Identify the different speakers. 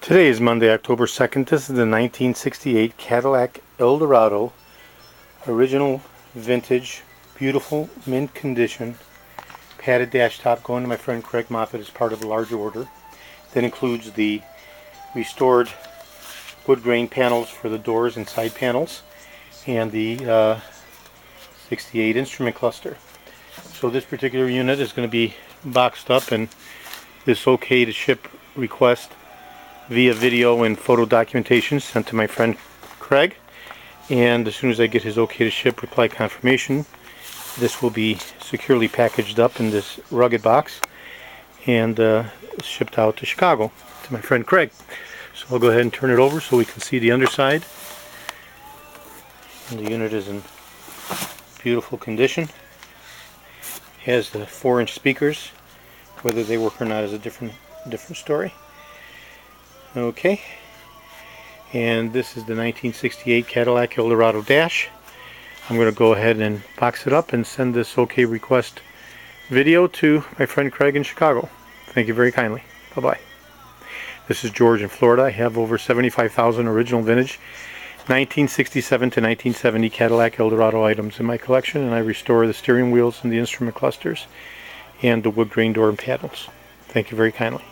Speaker 1: Today is Monday, October 2nd. This is the 1968 Cadillac Eldorado, original vintage, beautiful mint condition, padded dash top going to my friend Craig Moffitt as part of a larger order. That includes the restored wood grain panels for the doors and side panels and the 68 instrument cluster. So this particular unit is going to be boxed up, and this okay to ship request via video and photo documentation sent to my friend Craig, and as soon as I get his okay to ship reply confirmation, this will be securely packaged up in this rugged box and shipped out to Chicago to my friend Craig. So I'll go ahead and turn it over so we can see the underside. And the unit is in beautiful condition. It has the 4-inch speakers. Whether they work or not is a different story. Okay, and this is the 1968 Cadillac Eldorado Dash. I'm going to go ahead and box it up and send this OK request video to my friend Craig in Chicago. Thank you very kindly. Bye-bye. This is George in Florida. I have over 75,000 original vintage 1967 to 1970 Cadillac Eldorado items in my collection, and I restore the steering wheels and the instrument clusters and the wood grain door and panels. Thank you very kindly.